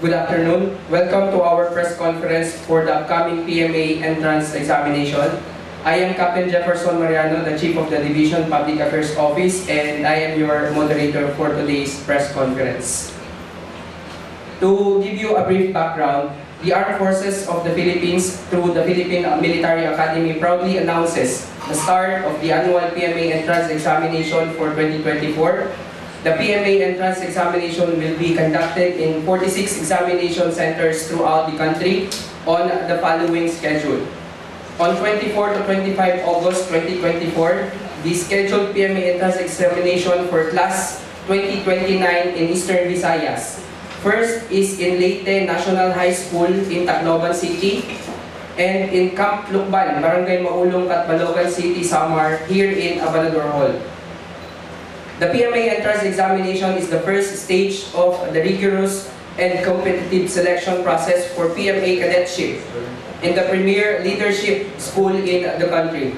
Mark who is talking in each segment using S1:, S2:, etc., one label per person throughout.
S1: Good afternoon. Welcome to our press conference for the upcoming PMA entrance examination. I am Captain Jefferson Mariano, the Chief of the Division Public Affairs Office, and I am your moderator for today's press conference. To give you a brief background, the Armed Forces of the Philippines, through the Philippine Military Academy, proudly announces the start of the annual PMA entrance examination for 2024. The PMA entrance examination will be conducted in 46 examination centers throughout the country on the following schedule. On 24 to 25 August 2024, the scheduled PMA entrance examination for Class 2029 in Eastern Visayas. First is in Leyte National High School in Tacloban City and in Camp Lukban, Barangay Maulong, Catbalogan City, Samar, here in Abanador Hall. The PMA entrance examination is the first stage of the rigorous and competitive selection process for PMA cadetship in the premier leadership school in the country.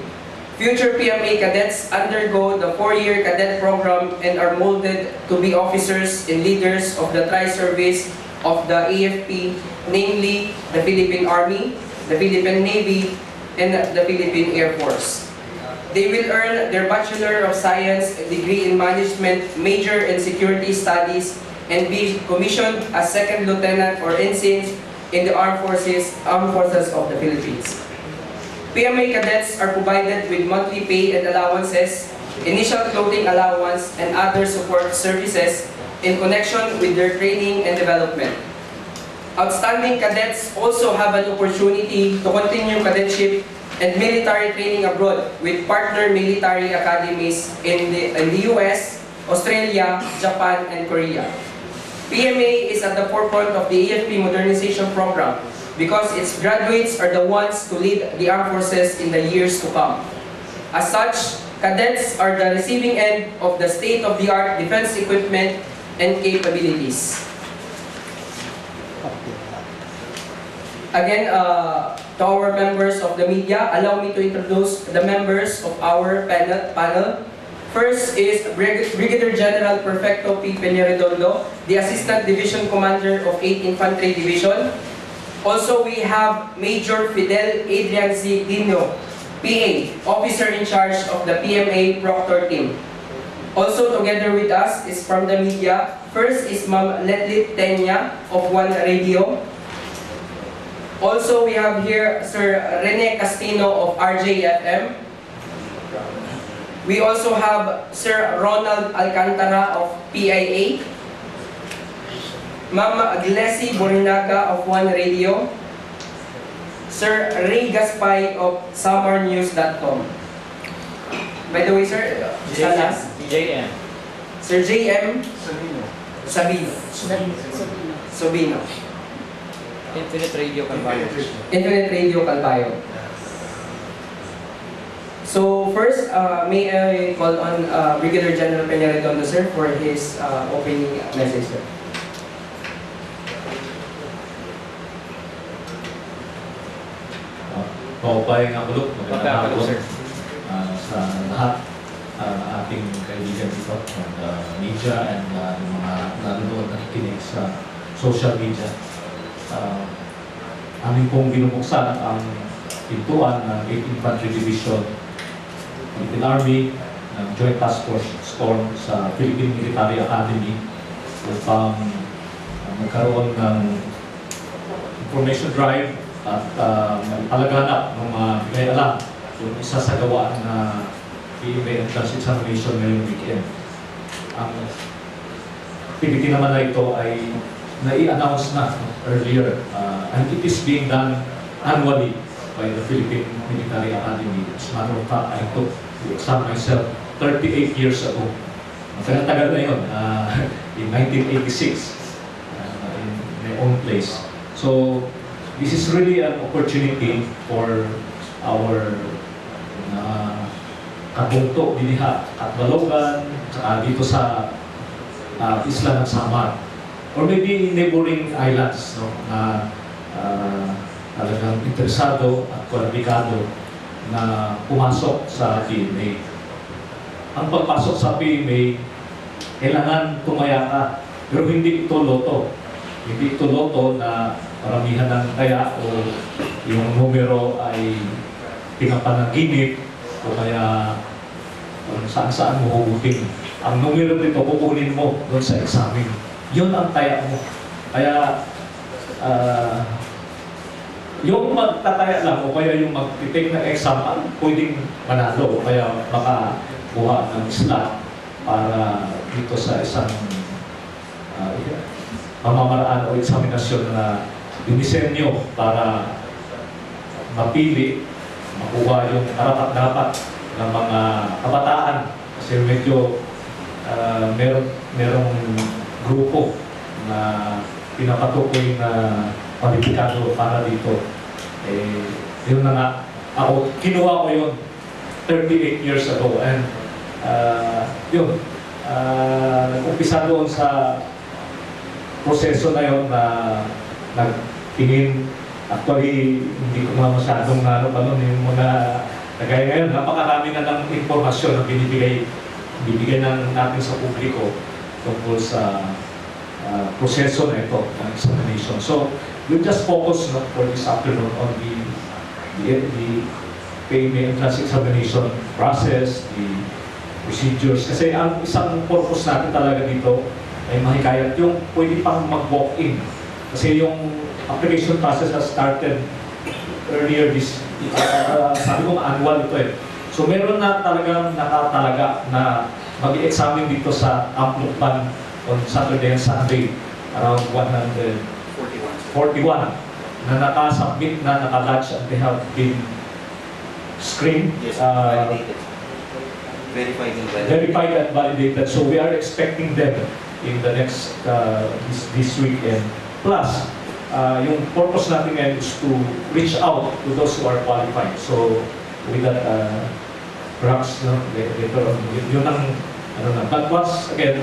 S1: Future PMA cadets undergo the 4-year cadet program and are molded to be officers and leaders of the tri-service of the AFP, namely the Philippine Army, the Philippine Navy, and the Philippine Air Force. They will earn their Bachelor of Science degree in Management, major in Security Studies, and be commissioned as Second Lieutenant or Ensigns in the Armed Forces of the Philippines. PMA cadets are provided with monthly pay and allowances, initial clothing allowance, and other support services in connection with their training and development. Outstanding cadets also have an opportunity to continue cadetship and military training abroad with partner military academies in the US, Australia, Japan, and Korea. PMA is at the forefront of the AFP modernization program because its graduates are the ones to lead the armed forces in the years to come. As such, cadets are the receiving end of the state-of-the-art defense equipment and capabilities. Again, to our members of the media, allow me to introduce the members of our panel. First is Brigadier General Perfecto P. Peña-Redondo, the Assistant Division Commander of 8th Infantry Division. Also, we have Major Fidel Adrian C. Dino, PA, Officer in Charge of the PMA Proctor Team. Also together with us is from the media. First is Ma'am Letlit Tenya of One Radio. Also, we have here Sir Rene Castino of RJFM. We also have Sir Ronald Alcantara of PIA. Ma'am Glessy Borinaga of One Radio. Sir Ray Gaspay of SamarNews.com. By the way, sir,
S2: JM.
S1: Sir JM Sabino.
S2: Infinite Radio Calvayo.
S1: Infinite Radio Calvayo. So first, may I call on Brigadier General Peña-Redondo, sir, for his opening message, sir.
S3: Paupay ng kulog, magandang hapon
S2: sir.
S3: Sa lahat ating kaibigan dito ng media and ng mga nanonood na nakikinig sa social media. Aming pong binubuksan ang pintuan ng 8th Infantry Division, Philippine Army, ng Joint Task Force Storm sa Philippine Military Academy upang magkaroon ng information drive at palaganap ng mga may alam yung isasagawaan na PMA entrance examination ngayong weekend. Ang activity naman na ito ay nai-announce na earlier and it is being done annually by the Philippine Military Academy. As a matter of fact, I took the exam myself 38 years ago. Tagal na yun, in 1986, in my own place. So, this is really an opportunity for our kabungto, Biniha, Catbalogan, dito sa isla ng Samar. Or maybe neighboring islands, no, na talagang interesado at kwalipikado na pumasok sa PMA. Ang pagpasok sa PMA, kailangan tumaya ka, pero hindi ito loto. hindi ito loto na maramihan ng taya o yung numero ay pinapanaginip o kaya kung saan-saan mo huhutin. Ang numero nito, kukunin mo doon sa examen. Yun ang taya mo. Kaya, yung magtataya lang o kaya yung mag-take ng exam, pwedeng manalo o kaya makakuha ng slot para dito sa isang pamamaraan o eksaminasyon na dinisenyo para mapili, makuha yung karapat-dapat ng mga kabataan. Kasi medyo merong grupo na pinapatukoy na kwalipikado para dito. Yun na nga, ako, kinuha ko yun 38 years ago. And yun, nag-umpisa doon sa proseso na yun na nagtingin. Actually, hindi ko na masyadong yung mga kagaya ngayon, napakarami na ng informasyon na bibigay natin sa publiko tungkol sa proseso na ito ng examination. So, we'll just focus for this afternoon on the PMA entrance examination process, the procedures. Kasi ang isang purpose natin talaga dito ay mahikayat yung pwede pang mag-walk-in. Kasi yung application process has started earlier this, sabi ko annual ito eh. So meron na talagang nakatalaga na mag-i-examine dito sa Amplupan on Saturday and Sunday, around 141 na nakasubmit na, naka-lodge and they have been screened.
S4: Yes, validated.
S3: Verified and validated. So we are expecting them in the next this weekend. Plus, yung purpose natin ngayon is to reach out to those who are qualified. So with that, perhaps later on, yun ang ano na. But once again,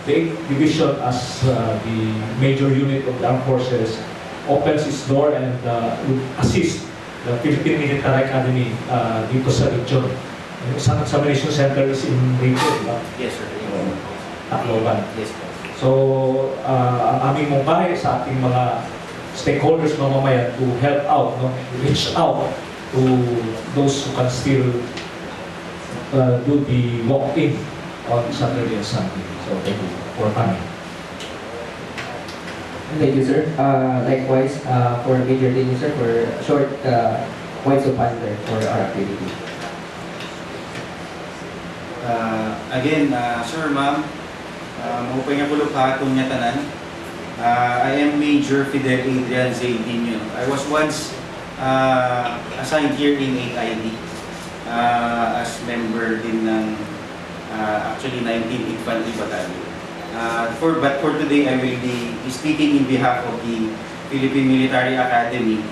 S3: the 8th Division as the major unit of the Armed Forces opens its door and will assist the Philippine Military Academy dito sa region. Yung isang examination center is in Rito, di ba?
S4: Yes, sir.
S3: Tacloban.
S4: Yes, sir.
S3: So, ang aming mungkahi sa ating mga stakeholders, mamamayan, to help out, no? Reach out to those who can still do the walk-in on Saturday and Sunday. So, thank you for coming.
S1: Thank you, sir. Likewise, for Major Denny, sir, for short points of answer for our activity.
S4: Again, sir, ma'am, maupay nga po hatong niya tanan. I am Major Fidel Adrian Zaydinio. I was once assigned here in 8ID as member din ng actually 19th Infantry Battalion. But for today, I will be speaking in behalf of the Philippine Military Academy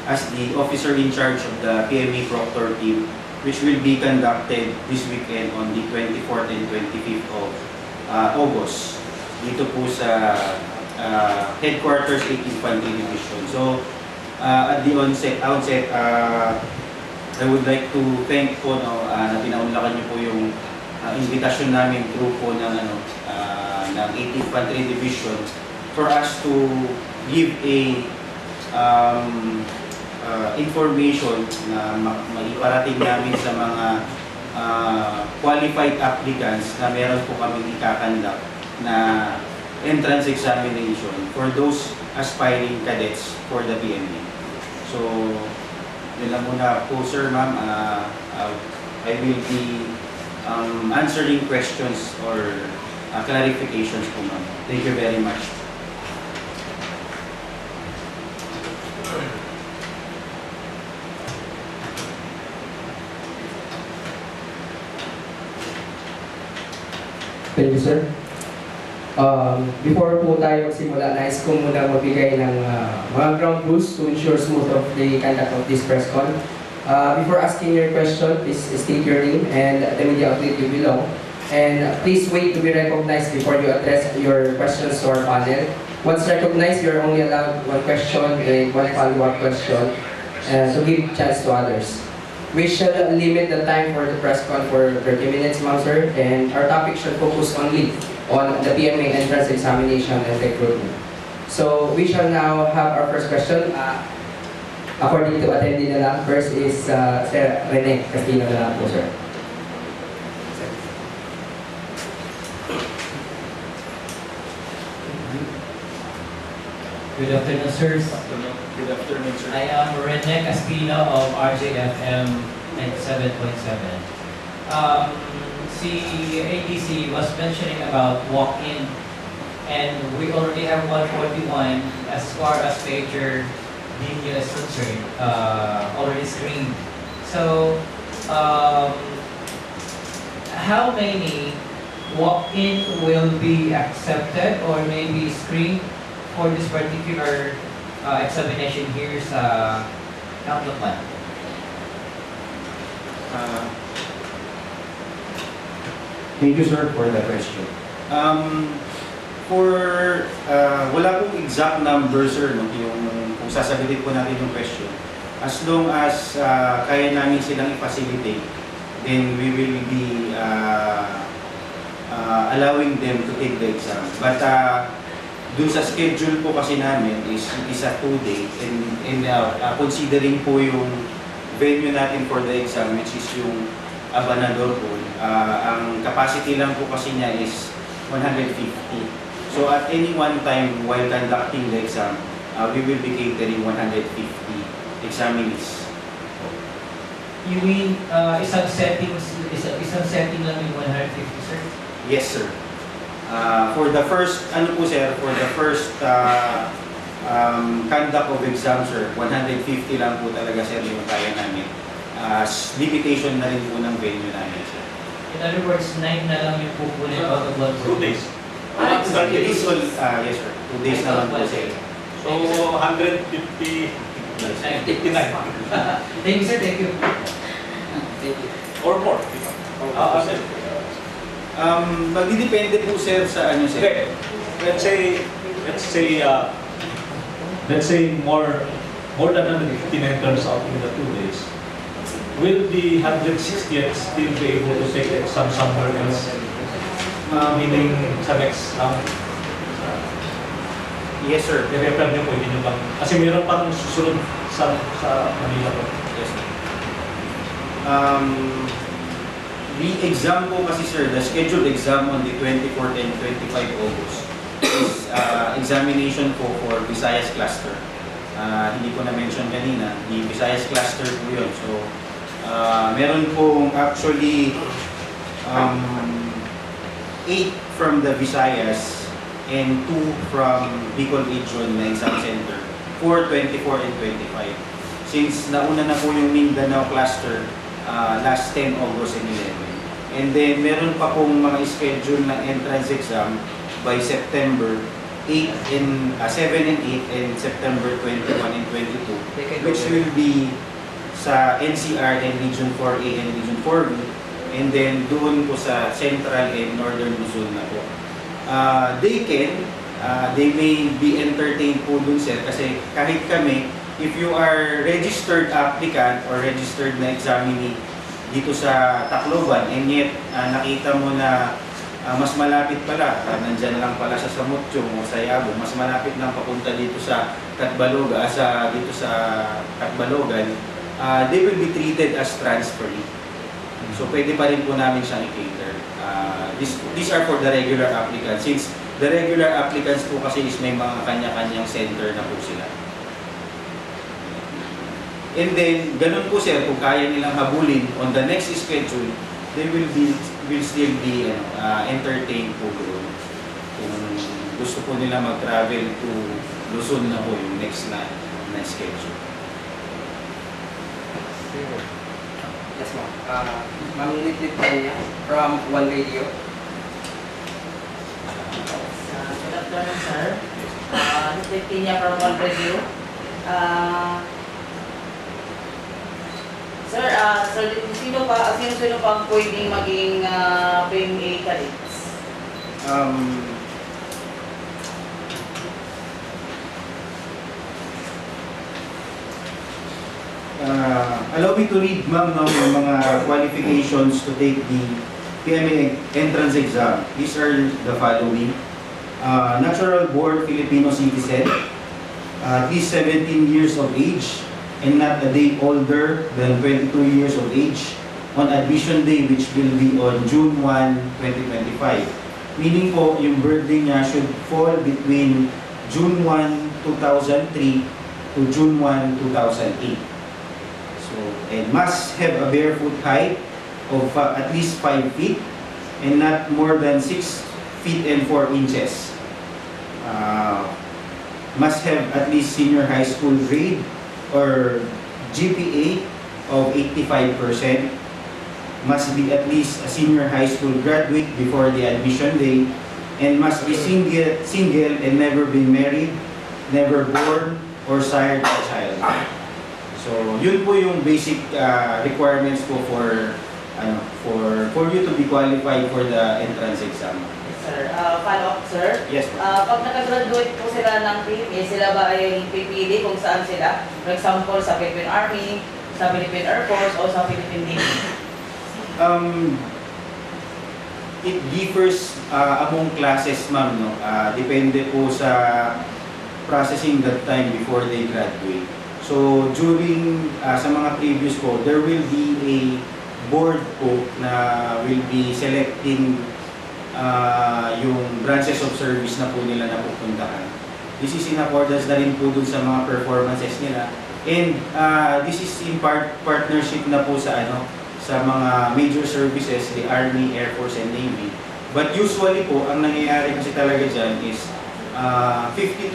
S4: as the officer in charge of the PMA Proctor team, which will be conducted this weekend on the 24th and 25th of August dito po sa Headquarters 8th Infantry Division. So, at the outset, I would like to thank po na pinaunlakan niyo po yung invitasyon namin through po ng 8th Infantry Division for us to give a information na maiparating namin sa mga qualified applicants na meron po kami ikakandak na entrance examination for those aspiring cadets for the PMA. So, yun lang muna po, sir, ma'am. I will be answering questions or clarifications po, ma'am. Thank you very much.
S1: Thank you, sir. Before po tayo magsimula, nais ko muna magbigay ng mga ground rules to ensure smooth of the conduct of this press con. Before asking your question, please state your name and the media outlet you belong. And please wait to be recognized before you address your questions to our panel. Once recognized, you're only allowed one question and one follow-up question. So give chance to others. We shall limit the time for the press con for 30 minutes, ma'am, sir, and our topic should focus only on the PMA entrance examination and recruitment. So we shall now have our first question. According to attendee na lang, first is Sir Rene Castillo na lang po, sir.
S5: Good afternoon, sirs.
S4: Good afternoon, sir.
S5: I am Rene Castillo of RJFM 97.7. Si ADC was mentioning about walk-in, and we already have 141 as far as Major Dino is concerned, already screened. So, how many walk-in will be accepted or maybe screened for this particular examination here sa Kaplapan?
S4: Thank you, sir, for the question. Wala pong exact number, sir, no, kung sasagutin po natin yung question. As long as kaya namin silang i-facilitate, then we will be allowing them to take the exam. But dun sa schedule po kasi namin is a 2-day, and considering po yung venue natin for the exam, which is yung Abanador po, ang capacity lang po kasi niya is 150. So at any one time while conducting the exam, we will be catering 150 examinees.
S5: You mean isang setting lang yung 150, sir?
S4: Yes, sir. For the first conduct of exam, sir, 150 lang po talaga, sir, yung kaya namin. Limitation na rin po ng venue namin, sir.
S5: In other words, 9 na lang yung pupunin out of 1
S3: 2 days.
S4: Yes, sir. 2 days na lang po, sir.
S3: So, 150, 59.
S5: Thank you, sir. Thank you.
S1: Thank you.
S3: Or more.
S4: Magdidepende po, sir, sa ano, sir.
S3: Okay. Let's say more than 150 enters out in the 2 days. Will the 160th still be able to take the exam somewhere else? Meaning sa next
S4: Yes, sir.
S3: i-refer niyo po, hindi niyo bang, kasi mayroon pang susunod sa Manila po.
S4: Yes, sir. The exam po kasi, sir, the scheduled exam on the 24th and 25 August is examination po for Visayas Cluster. Hindi ko na-mention kanina, the Visayas Cluster po yun. So, meron pong actually 8 from the Visayas and 2 from Bicol Region na exam center for 24 and 25. Since nauna na po yung Mindanao Cluster last 10 August and 11. And then meron pa pong mga schedule ng entrance exam by September 7 and 8 and September 21 and 22, which will be sa NCR and Region 4A and Region 4B, and then doon po sa Central and Northern Luzon na po. They may be entertained po dun, sir, kasi kahit kami, if you are registered applicant or registered na examinee dito sa Tacloban, and yet nakita mo na mas malapit pala, nandyan lang pala sa Samutjong o sa Yabo, mas malapit lang papunta dito sa Catbalogan, they will be treated as transferee. So pwede pa rin po namin siyang i-cater. These are for the regular applicants. Since the regular applicants po kasi is may mga kanya-kanyang center na po sila. And then, ganun po, sir, kung kaya nilang habulin on the next schedule, they will still be entertained po doon. Kung gusto po nila mag-travel to Luzon na po yung next na schedule.
S1: Yes, ma'am. Ma'am Litlit Tanya from One Radio.
S6: Good afternoon, sir. Litlit Tanya from One Radio. Sir, sino pa ang pwedeng maging PMA cadets?
S4: Allow me to read, ma'am, yung mga qualifications to take the PMA entrance exam. These are the following. Natural born Filipino citizen, at least 17 years of age, and not a day older than 22 years of age on admission day, which will be on June 1, 2025. Meaning po, yung birthday niya should fall between June 1, 2003 to June 1, 2008. So, and must have a barefoot height of at least 5 feet and not more than 6 feet and 4 inches. Must have at least senior high school grade or GPA of 85%. Must be at least a senior high school graduate before the admission day, and must be single and never been married, never born or sired a child. So, yun po yung basic requirements po for you to be qualified for the entrance exam.
S6: Sir, follow-up, sir.
S4: Yes po.
S6: Pag nakagraduate po sila ng PMA, sila ba ay pipili kung saan sila? For example, sa Philippine Army, sa Philippine Air Force, o sa Philippine Navy?
S4: It differs among classes, ma'am, no? Depende po sa processing that time before they graduate. So, during, sa mga previous po, there will be a board po na will be selecting yung branches of service na po nila na pupuntahan. This is in accordance na rin po dun sa mga performances nila. And this is in partnership na po sa sa mga major services, the Army, Air Force, and Navy. But usually po, ang nangyayari kasi talaga dyan is 52%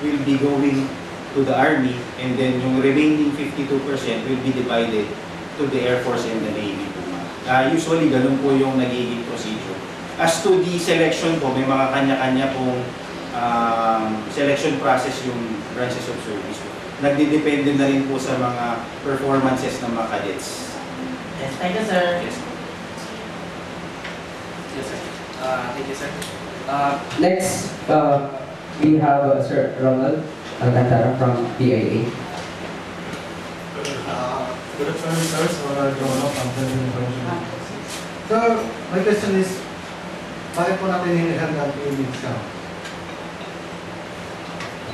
S4: will be going to the Army, and then yung remaining 52% will be divided to the Air Force and the Navy po. Usually, ganun po yung nagiging procedure. As to the selection po, may mga kanya-kanya pong selection process yung branches of service po. Nagdidepende na rin po sa mga performances ng mga cadets.
S6: Yes, thank you, sir.
S4: Yes.
S1: Yes, sir. Thank you, sir. Next, we have Sir Ronald Alcantara from PIA.
S7: Good afternoon, sir. Ronald Jono from Philippine Information. Sir, my question is, bakit po natin hinihand ang PMA exam?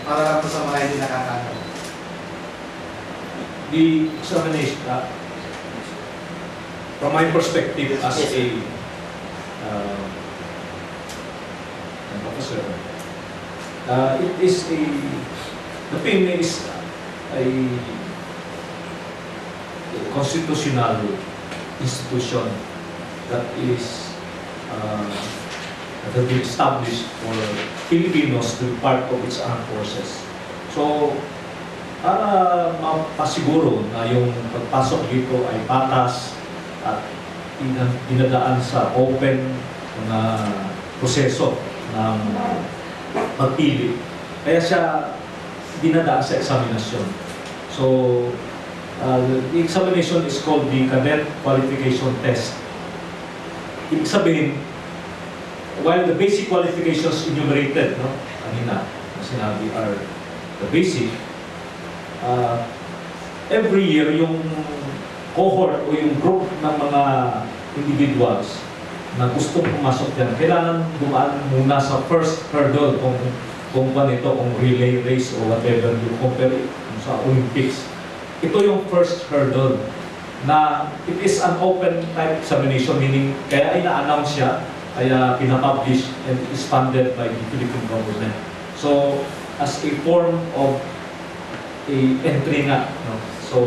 S7: Para lang po sa mga hindi nakakano.
S3: The examination, from my perspective as a an officer, it is the PMA is a constitutional institution that is that has been established for Filipinos to be part of its armed forces. So, para mapasiguro na yung pagpasok dito ay patas at dinadaan sa open na proseso ng pagpili. Kaya siya dinadaan sa examinasyon. So, the examination is called the Cadet Qualification Test. Ibig sabihin, while the basic qualifications enumerated, kanina, na sinabi are the basic, every year yung cohort o yung group ng mga individuals na gustong pumasok dyan, kailangan dumaan muna sa first hurdle kung relay race o whatever you compare sa Olympics. Ito yung first hurdle na it is an open type examination, meaning kaya ina-announce siya, kaya pinapublish and is funded by the Philippine government. So, as a form of a entry nga, no? So,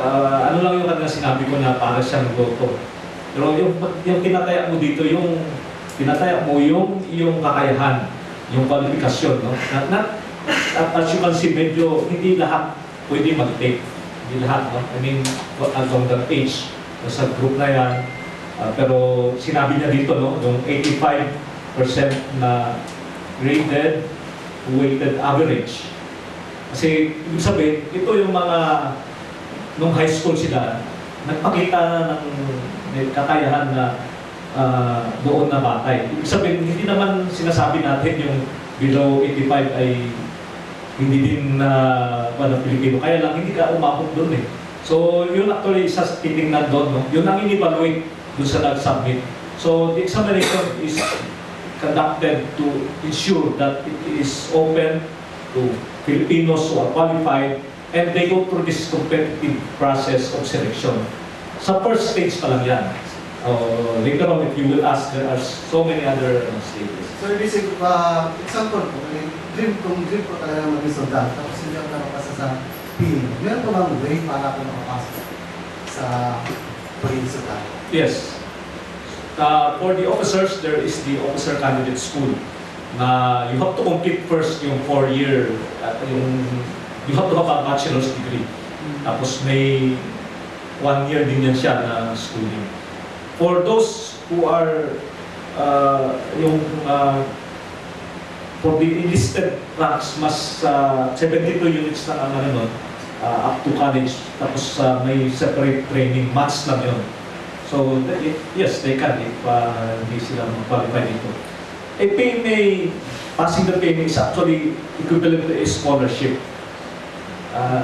S3: ano lang yung kanina sinabi ko na para siyang loto. Pero yung tinataya mo dito, yung tinataya mo yung kakayahan, yung kwalifikasyon, no? As you can see, medyo hindi lahat pwede mag-take. Hindi lahat, no? I mean, along that age, sa group na yan. Pero sinabi niya dito, no? Yung 85% na graded, weighted average. Kasi, ibig sabihin, ito yung mga nung high school sila, nagpakita na ng kakayahan na doon na batay. Ibig sabihin, hindi naman sinasabi natin yung below 85 ay hindi din na Pilipino. Kaya lang, hindi ka umabot doon eh. So, yun actually isa titingnan doon, no? Yun ang in-evaluate dun sa nag-submit. So the examination is conducted to ensure that it is open to Filipinos who are qualified and they go through this competitive process of selection. Sa first stage pa lang yan. Later on, if you will ask, there are so many other stages.
S7: So, ibig example po, kung dream ko talaga maging soldado, tapos hindi ako nakapasa sa PE, meron ko bang way para ako makapasok sa pagiging soldado?
S3: Yes. For the officers, there is the officer candidate school na you have to complete first yung 4-year at you have to have a bachelor's degree. Tapos may 1 year din yan siya na schooling. For those who are for the enlisted ranks, mas 72 units na ang ano nun, up to college. Tapos may separate training, match lang yun. So, yes, they can if hindi sila mag-qualify dito. A PMA, passing the PMA is actually equivalent to a scholarship.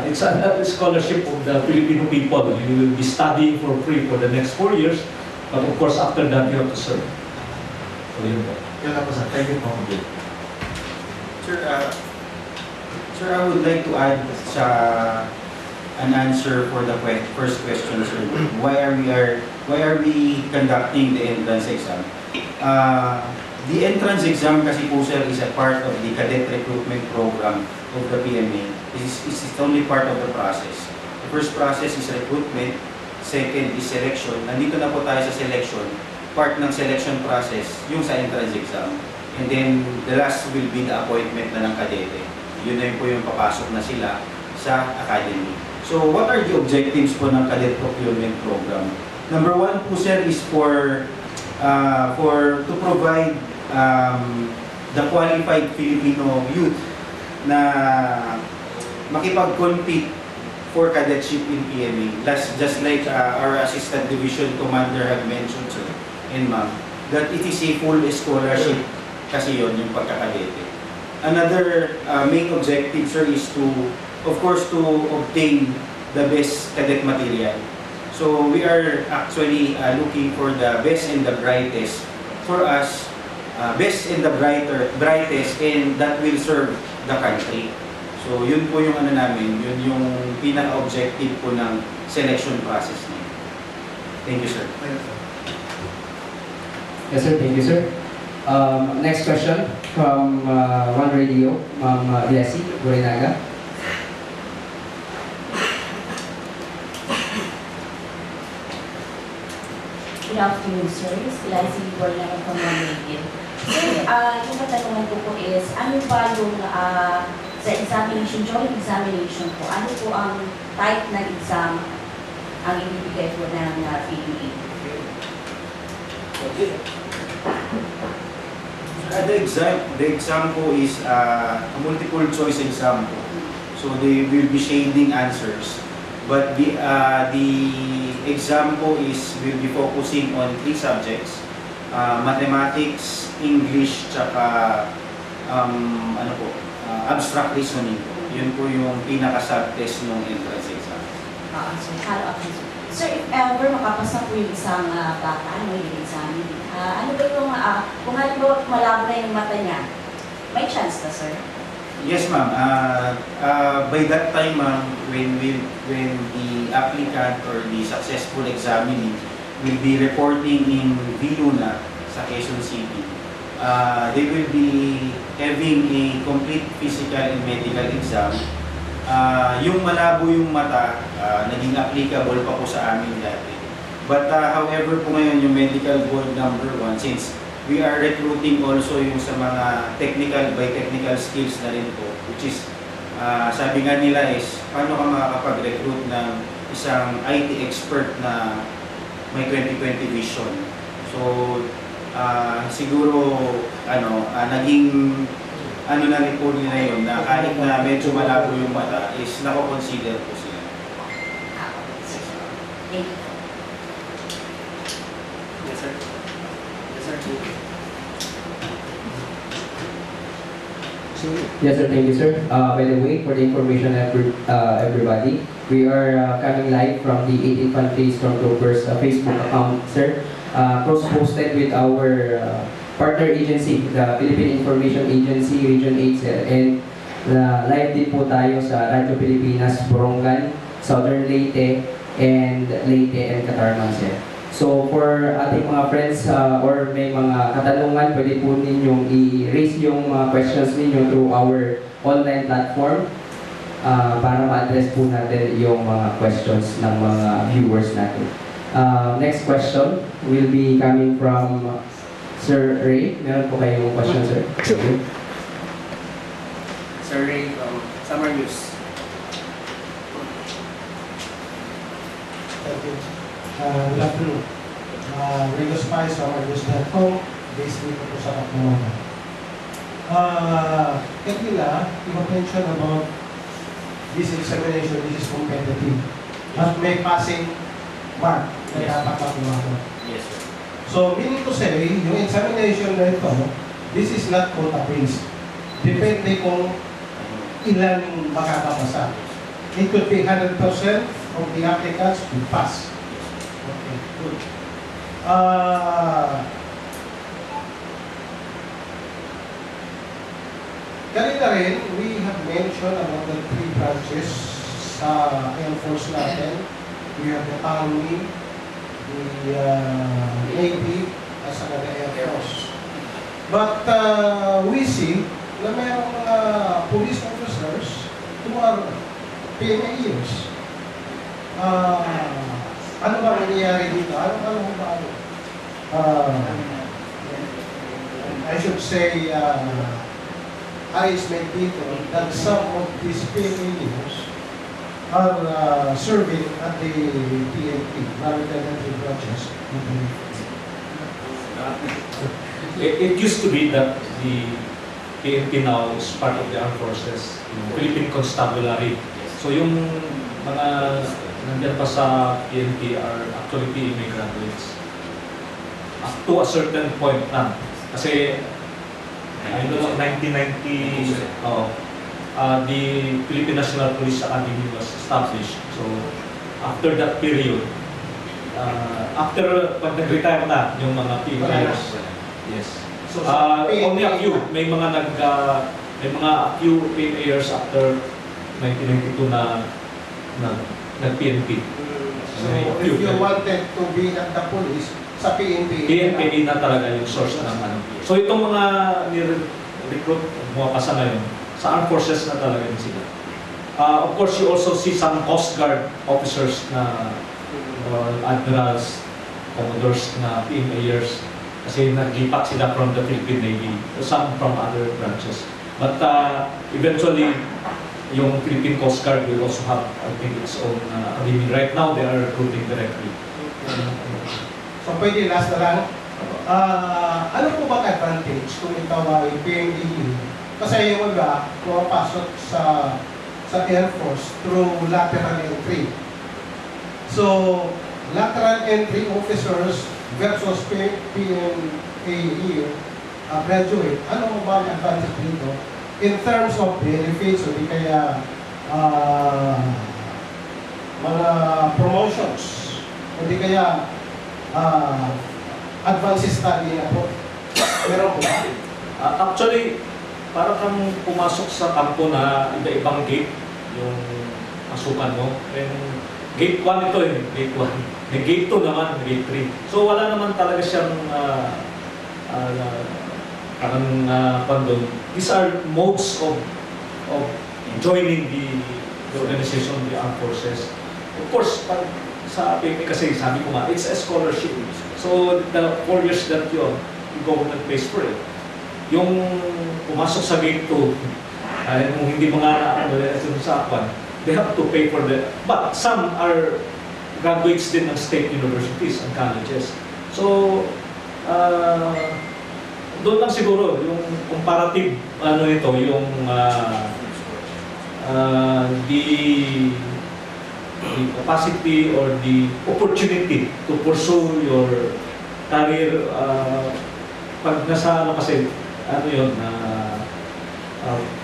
S3: It's a scholarship of the Filipino people. You will be studying for free for the next 4 years, but of course, after that, you have to serve. So, yun po.
S7: Yun lang po sir. Thank you po.
S4: Sir, I would like to add an answer for the first question, sir. Why are we conducting the entrance exam? The entrance exam kasi po, sir, is a part of the cadet recruitment program of the PMA. It's only part of the process. The first process is recruitment, second is selection. Nandito na po tayo sa selection. Part ng selection process, yung sa entrance exam. And then, the last will be the appointment na ng kadete. Yun na yun po yung papasok na sila sa academy. So, what are the objectives po ng cadet procurement program? Number 1 po, sir, is to provide the qualified Filipino youth na makipag-compete for cadetship in PMA. Just like our assistant division commander had mentioned, sir, and ma'am, that it is a full scholarship kasi yon yung pagkakadete. Another main objective, sir, is of course, to obtain the best cadet material. So we are actually looking for the best and the brightest for us, best and the brightest, and that will serve the country. So yun po yung namin, yun yung pinaka-objective po ng selection process niya. Thank you, sir.
S1: Yes, sir. Thank you, sir. Next question from One Radio, Ma'am Leslie Borinaga.
S8: Good afternoon, sir. Leslie Borinaga from One Radio. Sir, yung katanungan ko po is, ano ba yung sa examination, joint examination po, ano po ang type ng exam ang ibibigay po ng PMA?
S4: The exam po is a multiple choice exam po. So they will be shading answers. But the exam po will be focusing on 3 subjects. Mathematics, English, tsaka abstract reasoning. Yun po yung pinaka-subtest ng entrance exam.
S8: So, follow-up. Sir, if ever makapasa po yung isang bata, yung exam, ano ba yung, kung halimbawa malabo na yung mata niya, may chance na, sir?
S4: Yes, ma'am. By that time, ma'am, when the applicant or the successful examinee will be reporting in Viluna sa Quezon City, they will be having a complete physical and medical exam. Yung malabo yung mata, naging applicable pa po sa amin dati. But however po ngayon yung medical board number 1, since we are recruiting also yung sa mga technical skills na rin po, which is, sabi nga nila is, paano ka makakapag-recruit ng isang IT expert na may 20/20 vision. So, siguro, naging, na rin po nila yun, na kahit na medyo malabo yung mata, is nako-consider po sila.
S8: Thank you.
S1: Yes, sir. Yes, sir. Yes, sir. Thank you, sir. By the way, for the information of everybody, we are coming live from the 8 Infantry Stormtroopers Facebook account, sir. cross-posted with our partner agency, the Philippine Information Agency, Region 8, and live din po tayo sa Radyo Pilipinas, Borongan, Southern Leyte, and Leyte and Catarman, sir. So for ating mga friends or may mga katanungan, pwede po ninyong i-raise yung mga questions ninyo through our online platform para ma-address po natin yung mga questions ng mga viewers natin. Next question will be coming from Sir Ray. Meron po kayong question, sir?
S9: Sir Ray from Summer News.
S10: Thank you. Good afternoon. Radio Spy, SummerNews.com, based dito po sa Kapamana. Kanina, i-mention about this examination, this is competitive. At may passing mark na dapat makuha ko.
S9: Yes, sir.
S10: So, meaning to say, yung examination na ito, this is not quota-based. Depende kung ilan makakapasa. It could be 100% of the applicants to pass. Okay, good. Kanina rin, we have mentioned about the 3 branches sa Air Force natin. We have the Army, the Navy, at saka the Air Force. But we see na mayroong mga police officers who are PMAs. Ano ba nangyayari dito? Ano ba? I should say, I estimate dito that some of these PMAs are serving at the PNP rather than at the branches.
S3: It used to be that the PNP now is part of the armed forces, Philippine Constabulary. So yung mga nandiyan pa sa PNP are actually PMA graduates. Up to a certain point lang. Kasi, I don't know, 1990, the Philippine National Police Academy was established. So, after that period, after pag nag-retire na yung mga PMAs, yes.
S10: So,
S3: Only a few, may mga few PMAs after 1992 na nag-PNP.
S10: So, if you wanted to be at the police, sa PNP,
S3: PNP na talaga yung source ng ano. So itong mga ni-recruit, mga pasa ngayon, sa armed forces na talaga yun sila. Of course, you also see some Coast Guard officers na admirals, commodores na PMAers kasi naglipat sila from the Philippine Navy, some from other branches. But eventually, yung Philippine Coast Guard will also have, I think, its own academy. Right now, they are recruiting directly.
S10: So, pwede last na lang. Ano po ba advantage kung ikaw ay PMDE? Kasi yung iba, pumapasok sa Air Force through lateral entry. So, lateral entry officers versus PMAE graduate, ano ba ang advantage dito? In terms of benefits, o di kaya mga promotions, o di kaya advanced study na po. Meron po ba?
S3: Actually, parang kang pumasok sa kampo na iba-ibang gate yung pasukan mo. And gate 1 ito gate 1. May gate 2 naman, gate 3. So wala naman talaga siyang pandon. These are modes of joining the organization of the armed forces. Of course, sa PMA kasi sabi ko nga, it's a scholarship. So the 4 years that the government pays for it. Yung pumasok sa gate 2, kung hindi mga na-ano sa akin, they have to pay for the... But some are graduates din ng state universities and colleges. So, doon lang siguro yung comparative ito, yung the capacity or the opportunity to pursue your career pag nasa kasi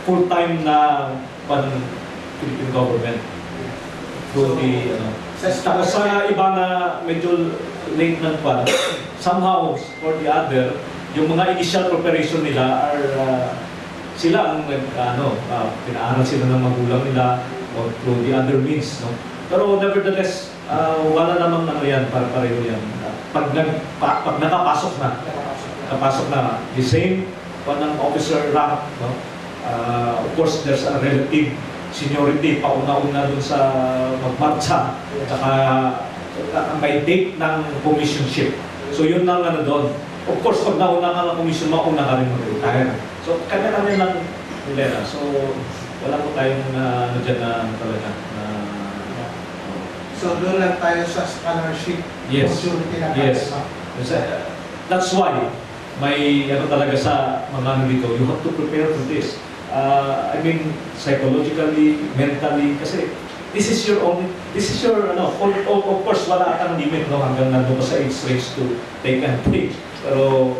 S3: full-time na Philippine government through the tapos sa iba na medyo late ng pan, somehow or the other, yung mga initial preparation nila are sila ang pinaaral sila ng magulang nila or through the other means, no? Pero nevertheless, wala namang yan, pareho yan. Pag nakapasok na, the same ng officer rank, no? Of course, there's a relative seniority, pauna-una dun sa magmarcha, saka may date ng commissionship. So yun lang doon. Of course, pag nauna ka ng commission, mauna ka rin mag-retire. So kanya-kanya lang nila. So wala po tayong dyan na talaga.
S10: So doon lang tayo sa scholarship.
S3: Yes.
S10: Opportunity na
S3: Yes. That's why may talaga sa mga dito, you have to prepare for this. I mean, psychologically, mentally, kasi this is your, of course, wala kang limit, no, hanggang nandun ka sa age range to take and take. Pero,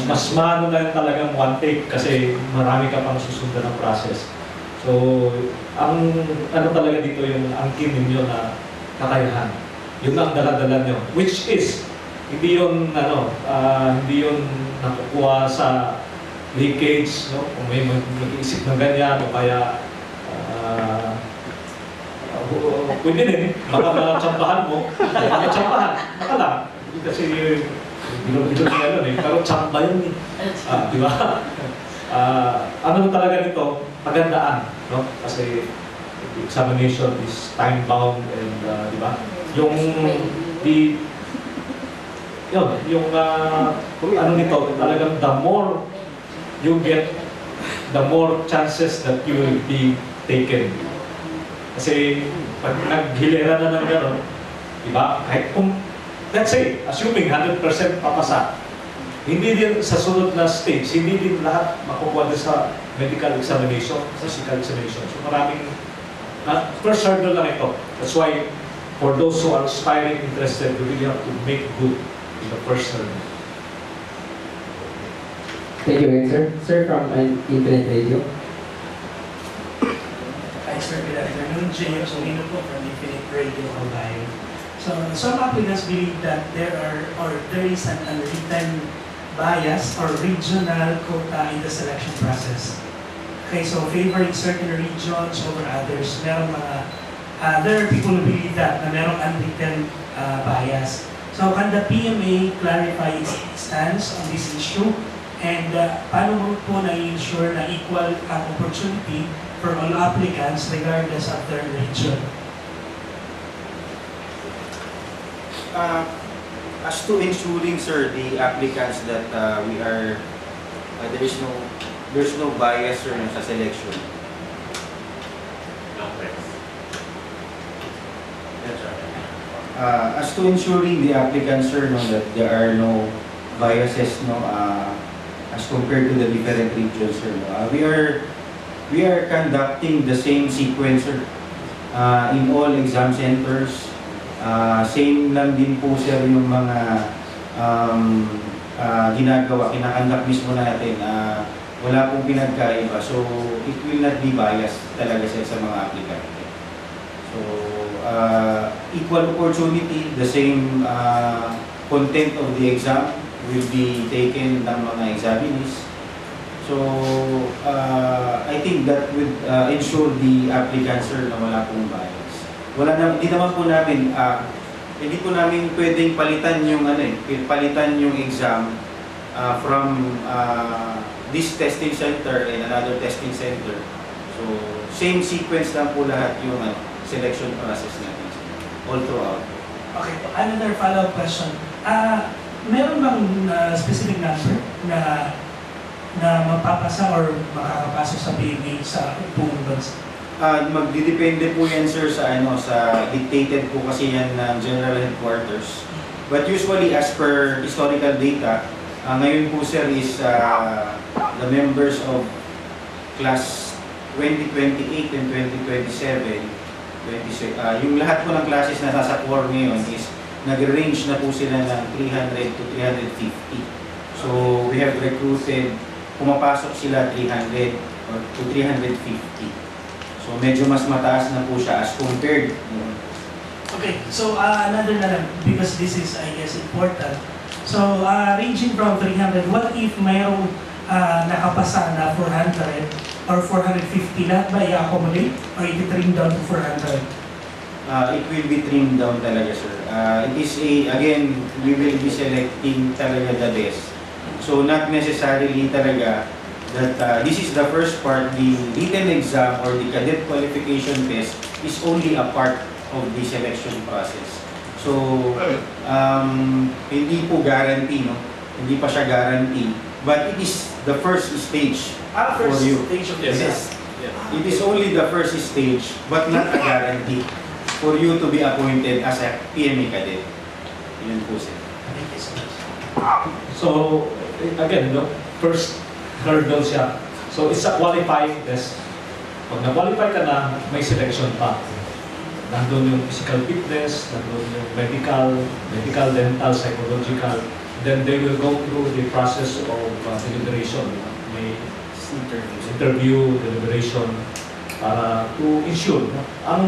S3: mas maano na talagang one take kasi marami ka pang susundan ng process. So, ang talaga dito yung angkin ninyo na kakayahan. Yun ang dala-dala nyo. Which is, hindi yun nakukuha sa leakage, no? Kung may mag-iisip ng ganyan o kaya pwede din, baka matsambahan mo, baka lang. Kasi bilo-bilo niya pero tsamba yun di ba? Ano talaga nito, pagandaan, no? Kasi examination is time-bound and di ba? Yung nito, talagang the more you get, the more chances that you will be taken. Kasi pag naghilera na ng gano'n, diba? Kahit kung, let's say, assuming 100% papasa, hindi din sa sunod na stage, hindi din lahat makukuha din sa medical examination, physical examination. So maraming, first hurdle lang ito. That's why, for those who are aspiring, interested, you really have to make good in the first hurdle.
S1: Thank you, sir. Sir, from Infinite Radio.
S11: Hi, sir. Good afternoon. James Omino po from Infinite Radio, Albay. So, some applicants believe that there is an unwritten bias or regional quota in the selection process. Okay, so favoring certain regions over others. There are people who believe that na merong unwritten bias. So, can the PMA clarify its stance on this issue? And paano mo po na-ensure na equal opportunity for all applicants regardless of their region?
S4: As to ensuring, sir, the applicants that there's no bias, sir, sa selection. As to ensuring the applicants, sir, that there are no biases, as compared to the different regions, sir. We are conducting the same sequence, sir, in all exam centers. Same lang din po, sir, yung mga ginagawa, kinakandak mismo natin. Wala pong pinagkaiba. So, it will not be biased talaga, sir, sa mga applicant. So, equal opportunity, the same content of the exam will be taken ng mga examinees. So, I think that would ensure the applicants, sir, na wala pong bias. Hindi naman po namin, hindi po namin pwedeng palitan yung exam from this testing center and another testing center. So, same sequence lang po lahat yung selection process natin, all throughout.
S11: Okay, another follow-up question. Meron bang specific number na mapapasa or makakapasok sa PMA sa buong bansa?
S4: Magdidepende po yan, sir, sa dictated po kasi yan ng General Headquarters. But usually, as per historical data, ngayon po, sir, is the members of class 2028 and 2027, yung lahat po ng classes na nasa core ngayon is nag-range na po sila ng 300 to 350. So, we have recruited, pumapasok sila 300 or to 350. So, medyo mas mataas na po siya as compared
S11: Okay, so another na lang, because this is, I guess, important. So, ranging from 300, what if mayroong nakapasa na 400 or 450, lahat ba i-accommodate or i-trim down to 400?
S4: It will be trimmed down talaga, sir. It is again, we will be selecting talaga the best. So not necessarily talaga that this is the first part, the written exam or the cadet qualification test is only a part of the selection process. So, hindi po guarantee, no? Hindi pa siya guarantee. But it is the first stage for
S11: First
S4: you.
S11: stage of the
S4: Yes.
S11: exam.
S4: It is only the first stage, but not a guarantee for you to be appointed as a PMA cadet. Yun po, sir.
S11: Thank you so much.
S3: So, again, no, first hurdle siya. So, it's a qualifying test. Pag na-qualify ka na, may selection pa. Nandun yung physical fitness, nandun yung medical, dental, psychological. Then they will go through the process of deliberation. May interview, deliberation, para to ensure. No? Ang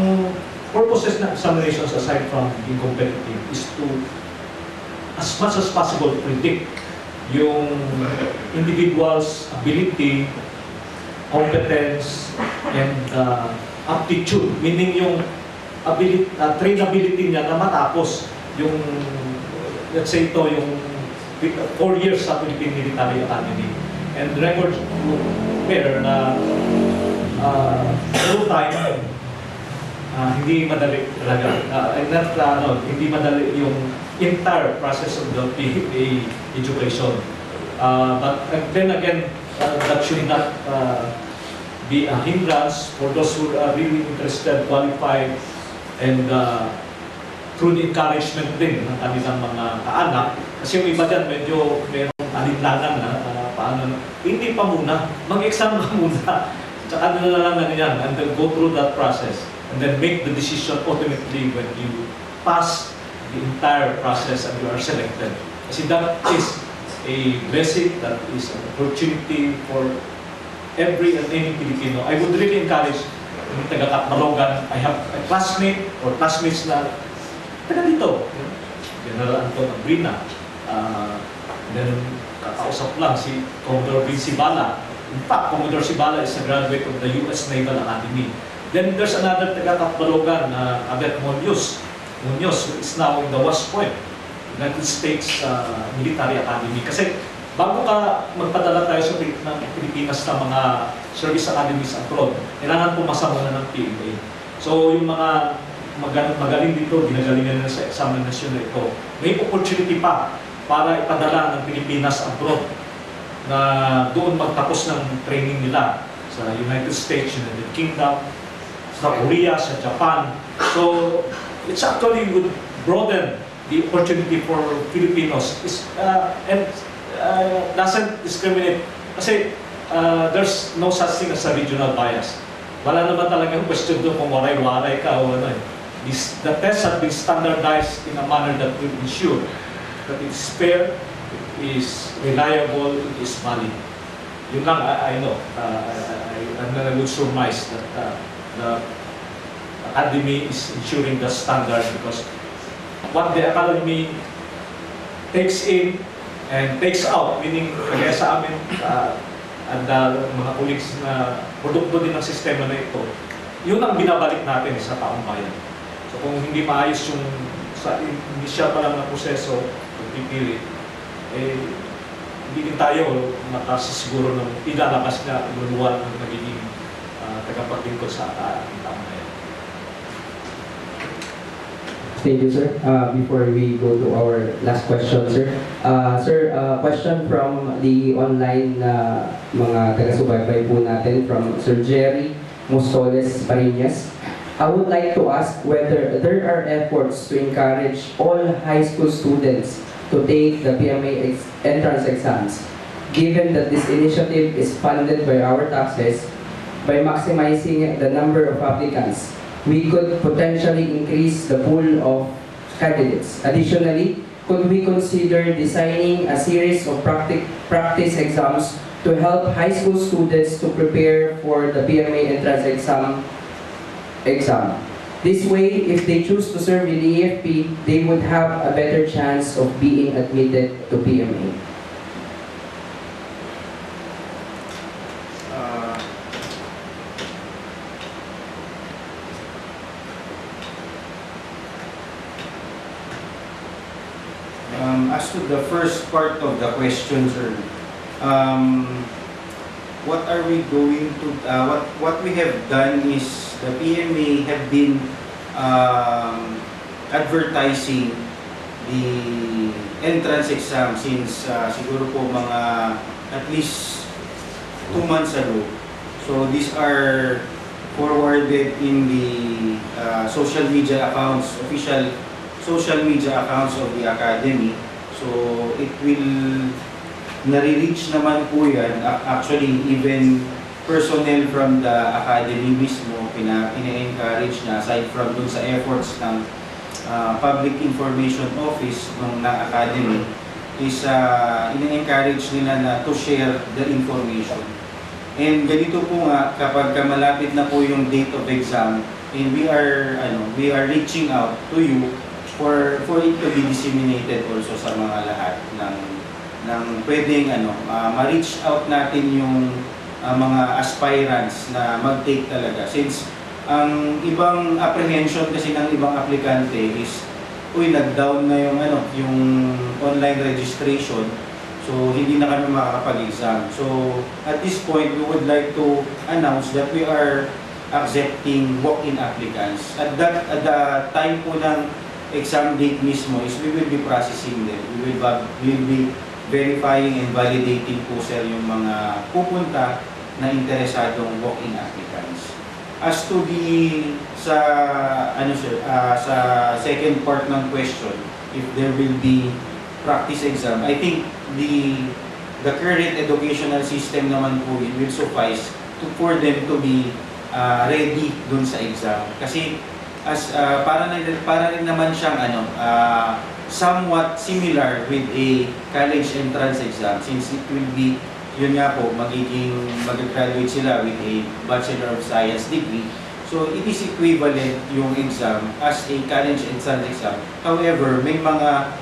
S3: purposes ng examinations aside from being competitive is to, as much as possible, predict yung individual's ability, competence, and aptitude. Meaning yung trainability niya na matapos yung, let's say ito, yung 4 years sa Philippine Military Academy. And record bear na full time, hindi madali talaga. Hindi madali yung entire process of the PFA education. But then again, that should not be a hindrance for those who are really interested, qualified, and through the encouragement din ng kanilang mga kaanak. Kasi yung iba dyan, medyo merong alinlangan na paano, hindi pa muna, mag-exam ka muna. Tsaka nalalaman na yan, and then go through that process. And then make the decision ultimately when you pass the entire process and you are selected. Kasi that is a blessing, that is an opportunity for every and any Filipino. I would really encourage yung taga-Katmalogan. I have a classmate or classmates na taga dito. General Anton Abrina. Then kakausap lang si Commodore Vince Bala. In fact, Commodore Sibala is a graduate of the U.S. Naval Academy. Then there's another taga-Katmalogan, Cadet Munoz, who is now in the West Point, United States Military Academy. Kasi bago ka magpadala tayo sa Pilipinas ng mga service academies abroad, kailangan pumasa muna ng PMA. So yung mga magaling dito, ginagalingan na sa examination na ito, may opportunity pa para ipadala ng Pilipinas abroad na doon magtapos ng training nila sa United States, United Kingdom, sa Korea, sa Japan. So it's actually would broaden the opportunity for Filipinos and doesn't discriminate kasi there's no such thing as a regional bias. Wala naman talagang question doon kung waray-waray ka o ano eh. The tests have been standardized in a manner that will ensure that it's fair, it is reliable, it is valid. Yun lang, I know. I'm not a good surmise that the Academy is ensuring the standard because what the Academy takes in and takes out, meaning kaya sa amin and mga colleagues na produkto din ng sistema na ito, yun ang binabalik natin sa taong bayan. So kung hindi maayos yung sa initial pa lang na proseso, pagpipili, hindi din tayo makasisiguro ng ilalabas na luluwan ng nagiging tagapaglingkod sa ating taong bayan.
S1: Thank you, sir. Before we go to our last question, sir. Sir, question from the online mga taga-subaybay po natin from Sir Jerry Mostoles Parinas. I would like to ask whether there are efforts to encourage all high school students to take the PMA entrance exams, given that this initiative is funded by our taxes. By maximizing the number of applicants, we could potentially increase the pool of candidates. Additionally, could we consider designing a series of practice exams to help high school students to prepare for the PMA entrance exam? This way, if they choose to serve in EFP, they would have a better chance of being admitted to PMA.
S4: As to the first part of the question, sir, what are we going to, what we have done is the PMA have been advertising the entrance exam since siguro po mga at least 2 months ago. So these are forwarded in the social media accounts, official social media accounts of the Academy. So it will nare-reach naman po yan. Actually, even personnel from the Academy mismo, ina-encourage na aside from dun sa efforts ng Public Information Office ng Academy, is ina-encourage nila na to share the information. And ganito po nga, kapag malapit na po yung date of exam, and we are reaching out to you for it to be disseminated also sa mga lahat ng pwedeng ma-reach out natin yung mga aspirants na mag-take talaga. Since ang ibang apprehension kasi ng ibang aplikante is, nag-down na yung online registration, so hindi na kami makakapag-exam. So at this point, we would like to announce that we are accepting walk-in applicants. At the time po ng exam date mismo is we will be processing them. We will be verifying and validating po sir yung mga pupunta na interesadong walk-in applicants. As to sa second part ng question, if there will be practice exam, I think the current educational system naman po will suffice for them to be ready dun sa exam. Kasi para rin naman siyang somewhat similar with a college entrance exam, since it will be, yun nga po, mag-graduate sila with a Bachelor of Science degree. So it is equivalent yung exam as a college entrance exam. However, may mga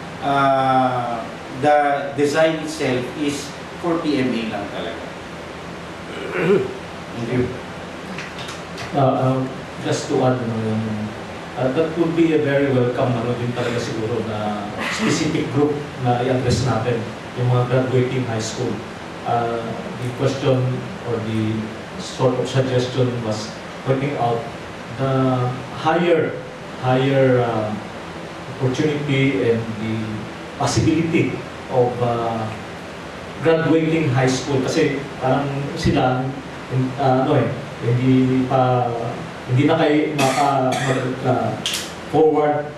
S4: the design itself is for PMA lang talaga. Thank you.
S3: Just to add, that would be a very welcome din talaga siguro na specific group na i-address natin, yung mga graduating high school. The question or the sort of suggestion was pointing out the higher opportunity and the possibility of graduating high school, kasi parang sila hindi na kayo forward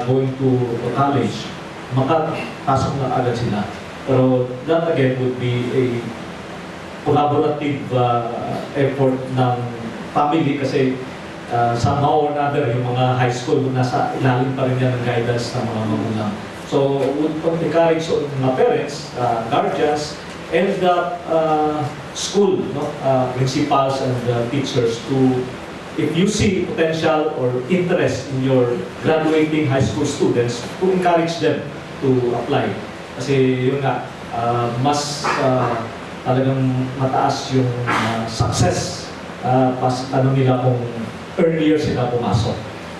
S3: going to college, makapasok na agad sila. Pero that again would be a collaborative effort ng family, kasi somehow or another yung mga high school nasa ilalim pa rin yan ng guidance ng mga magulang. So would encourage mga parents, guardians, and the school principals and teachers to, if you see potential or interest in your graduating high school students, to encourage them to apply. Kasi yun nga, mas talagang mataas yung success nila kung earlier sila pumasok.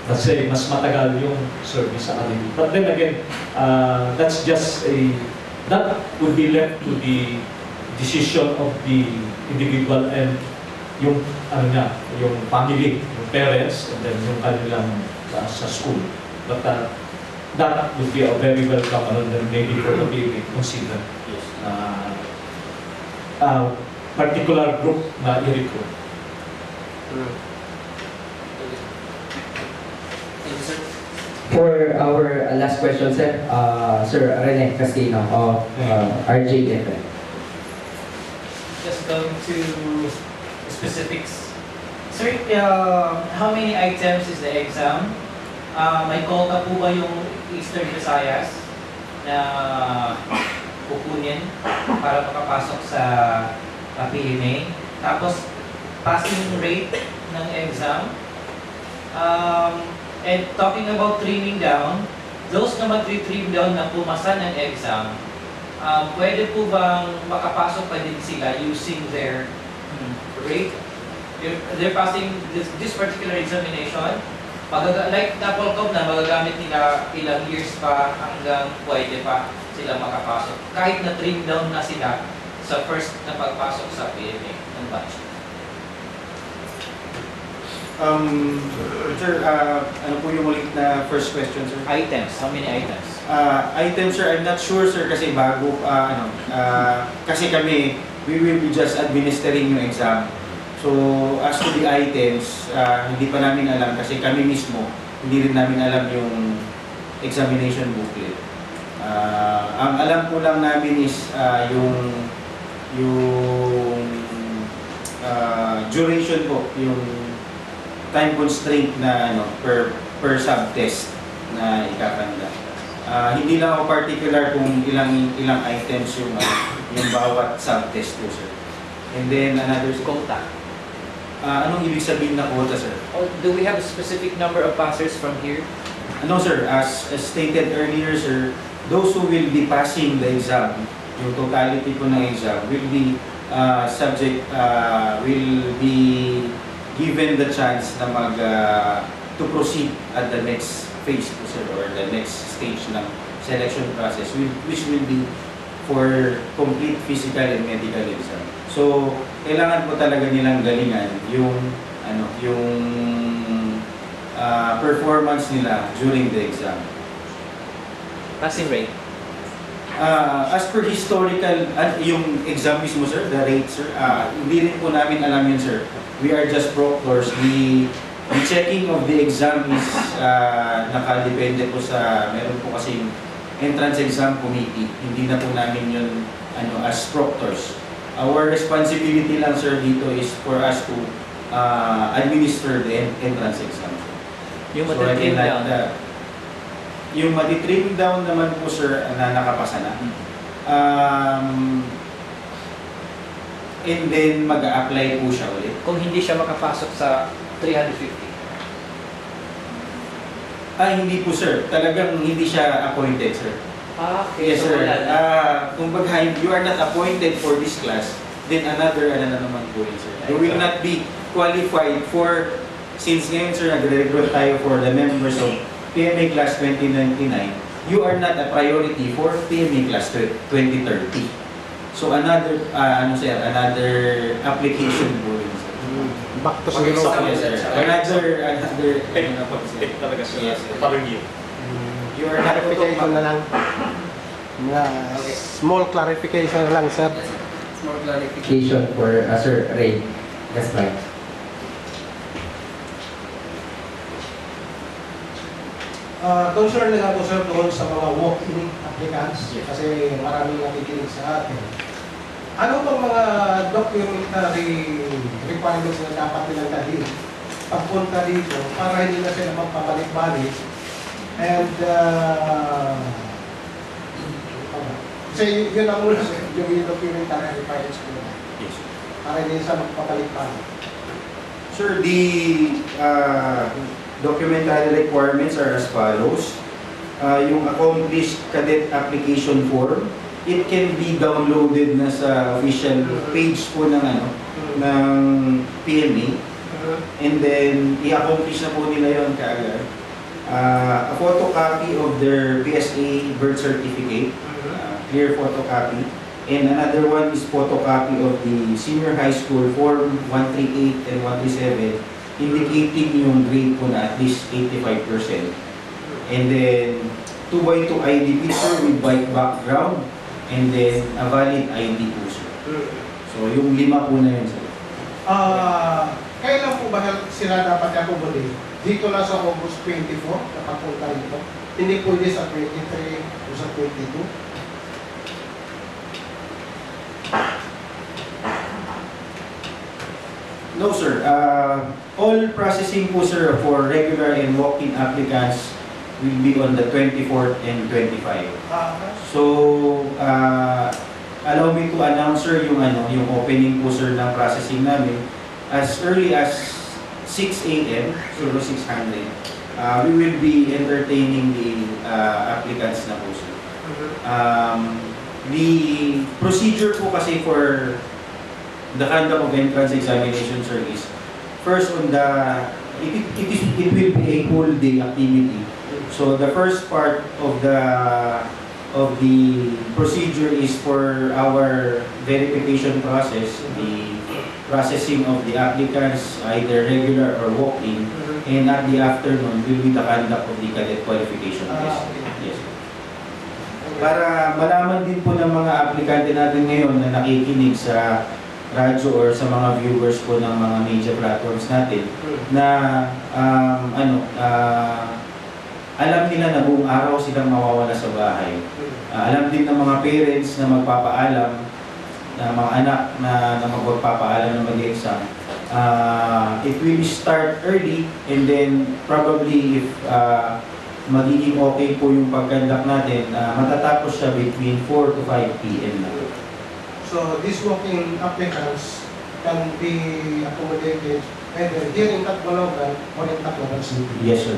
S3: Kasi mas matagal yung service sa kanila. But then again, that's just that would be left to the decision of the individual and yung yung family, yung parents, and then yung kanilang sa school. But that would be a very welcome and maybe for the PMA consider particular group na i-recruit.
S1: For our last question, sir, Sir Rene Castino of RJFM.
S5: Just going to specifics. Sir, how many items is the exam? May quota po ba yung Eastern Visayas na kukunin para makapasok sa PMA? Tapos, passing rate ng exam, And talking about trimming down, those na mag-trim down na pumasa ng exam, pwede po bang makapasok pa din sila using their rate? They're passing this particular examination, like na Polcom na magagamit nila ilang years pa hanggang pwede pa sila makapasok. Kahit na trim down na sila sa first na pagpasok sa PMA ng batch.
S4: Sir, ano po yung ulit na first question, sir?
S2: Items. How many items?
S4: Items, sir, I'm not sure, sir, kasi bago, kasi kami, we will be just administering yung exam. So, as to the items, hindi pa namin alam kasi kami mismo, hindi rin namin alam yung examination booklet. Ang alam po lang namin is yung duration po, yung time constraint na per sub-test na ikakanda. Hindi lang ako particular kung ilang items yung bawat sub-test po, sir. And then another
S2: Quota.
S4: anong ibig sabihin na quota, sir?
S2: Do we have a specific number of passers from here?
S4: No, sir. As stated earlier, sir, those who will be passing the exam, yung totality po ng exam, will be will be given the chance na to proceed at the next phase po, sir, or the next stage ng selection process, which will be for complete physical and medical exam. So, kailangan po talaga nilang galingan yung performance nila during the exam.
S2: Passing rate.
S4: As per historical, yung exam mismo, sir, the rate, sir, hindi rin po namin alam yun, sir. We are just proctors. The checking of the exam is nakadepende po sa, meron po kasing entrance exam committee. Hindi na po namin yun as proctors. Our responsibility lang, sir, dito is for us to administer the entrance exam.
S2: Yung matitrim down.
S4: Yung matitrim down naman po, sir, na nakapasa na. And then mag-a-apply po siya ulit.
S2: Kung hindi siya makapasok sa 350.
S4: Hindi po, sir. Talagang hindi siya appointed, sir.
S2: Okay.
S4: Yes,
S2: So
S4: sir.
S2: wala na.
S4: Kung you are not appointed for this class, then another na naman po yun, sir. You will not be qualified for, since ngayon, sir, nagre-recruit tayo for the members of PMA Class 2099, you are not a priority for PMA Class 2030. So another, another application po yun, sir.
S10: Back to
S4: Yes,
S10: zero.
S4: sir. Another,
S3: Talaga sir.
S4: Yes, sir.
S3: Pa-review.
S4: You are not
S10: Clarification na lang. Small clarification na lang, sir.
S1: More clarification for Sir Ray. That's right.
S10: Concern lang ako, sir, doon sa mga walk-in applicants kasi maraming nakikinig sa atin. Ano bang mga documentary requirements na dapat nilang dalhin pagpunta dito para hindi na sila magpabalik-balik? And kasi yun ang muna, yung documentary requirements ko na.
S4: Yes.
S10: Para hindi sila magpabalik-balik.
S4: Sir, the documentary requirements are as follows. Yung accomplished cadet application form, it can be downloaded na sa official page po ng ng PMA. And then i-accomplish na po nila yon kaagad. A photocopy of their PSA birth certificate, clear photocopy. And another one is photocopy of the senior high school form 138 and 137, indicating yung grade po na at least 85%. And then 2x2 ID picture with white background, and then a valid ID po, sir. So yung 5 po na yun, sir.
S10: Kailan po ba sila dapat i-accommodate? Dito na sa August 24 na pagpunta rito? Hindi pwede sa 23 o sa 22?
S4: No, sir. All processing po, sir, for regular and walk-in applicants will be on the 24th and 25th. So, allow me to announce, sir, yung opening po, sir, ng processing namin as early as 6 a.m., so 600, we will be entertaining the applicants na po, sir. The procedure po kasi for the conduct of entrance examination, sir, is first on the, it will be a whole day activity. So the first part of the procedure is for our verification process, the processing of the applicants, either regular or walk-in, and at the afternoon will be the conduct of the cadet qualification test. Yes. Para malaman din po ng mga aplikante natin ngayon na nakikinig sa radyo or sa mga viewers po ng mga media platforms natin na alam nila na buong araw silang mawawala sa bahay. Alam din ng mga parents na magpapaalam na mga anak na magpapaalam na mag-exam. It will start early and then probably if magiging okay po yung pag-conduct natin, matatapos siya between 4 to 5 p.m. na.
S10: So these walk-in applicants can be accommodated either here in Tacloban or in Tacloban City.
S4: Yes, sir.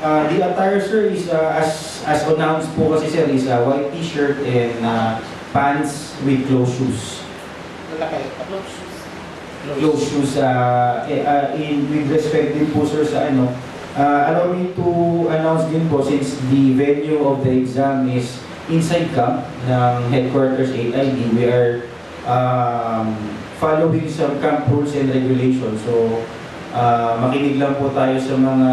S4: The attire, sir, is as announced po kasi, sir, is a white t-shirt and pants with closed shoes. Closed shoes. With respect din po, sir, sa allow me to announce din po, since the venue of the exam is inside camp ng headquarters 8ID, we are following some camp rules and regulations. So makinig lang po tayo sa mga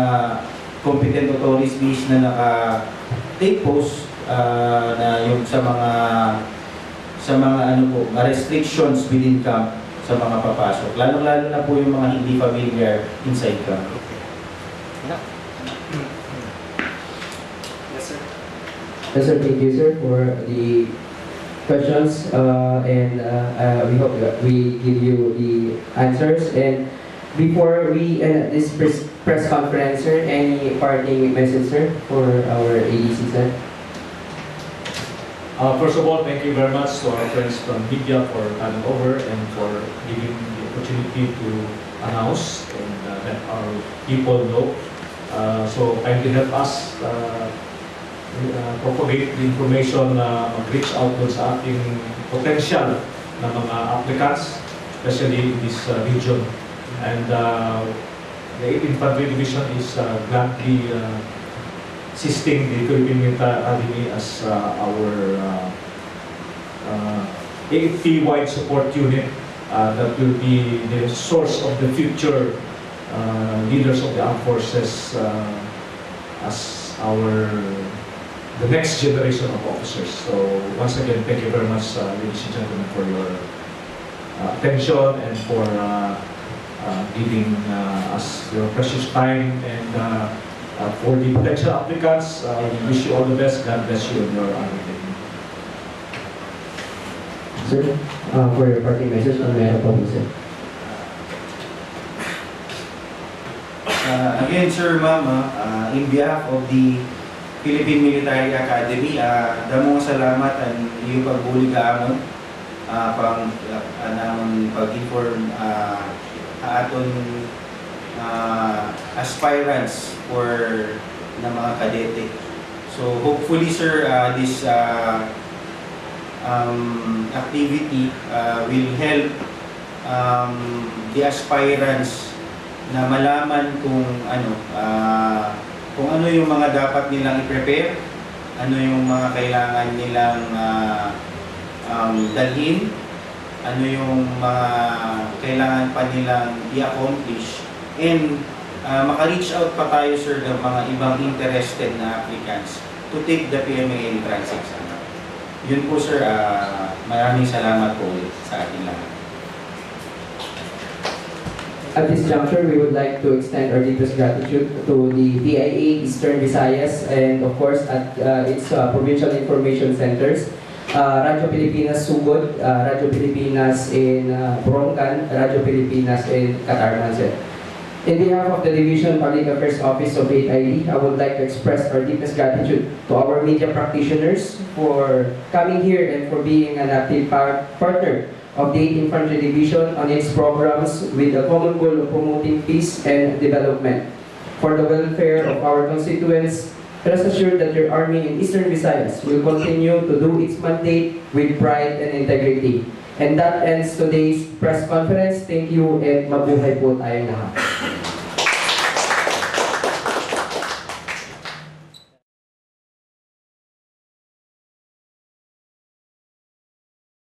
S4: competent authorities na naka-take post na yung sa mga restrictions within camp sa mga papasok. Lalo-lalo na po yung mga hindi familiar inside camp.
S1: Yes, sir. Thank you, sir, for the questions, and we hope that we give you the answers. And before we end this press conference, sir, any parting message, sir, for our ADC, sir?
S3: First of all, thank you very much to our friends from media for coming over and for giving the opportunity to announce and let our people know. So kindly help us propagate the information na mag-reach out doon sa ating potential na mga applicants, especially in this region. And the 8th Infantry Division is gladly assisting the Philippine Military Academy as our AFP-wide support unit that will be the source of the future leaders of the armed forces as the next generation of officers. So once again, thank you very much, ladies and gentlemen, for your attention and for giving us your precious time. And for the potential applicants, we wish you all the best. God bless you and your undertaking.
S1: Sir, for your parting message on the sir.
S4: Again, sir, ma'am, in behalf of the Philippine Military Academy, damo salamat ang iyong pagbuli kaamon pag-inform aton aspirants for na mga kadete. So hopefully, sir, this activity will help the aspirants na malaman kung ano yung mga dapat nilang i-prepare, ano yung mga kailangan nilang dalhin, ano yung mga kailangan pa nilang i-accomplish, and maka-reach out pa tayo, sir, ng mga ibang interested na applicants to take the PMA entrance exam. Yun po, sir, maraming salamat po sa ating lahat.
S1: At this juncture, we would like to extend our deepest gratitude to the PIA Eastern Visayas and of course at its provincial information centers, Radyo Pilipinas Sugod, Radyo Pilipinas in Broncan, Radyo Pilipinas in Catarman. In behalf of the Division Public Affairs Office of 8ID, I would like to express our deepest gratitude to our media practitioners for coming here and for being an active partner of the 8th Infantry Division on its programs with the common goal of promoting peace and development. For the welfare of our constituents, rest assured that your Army in Eastern Visayas will continue to do its mandate with pride and integrity. And that ends today's press conference. Thank you and mabuhay po tayong lahat.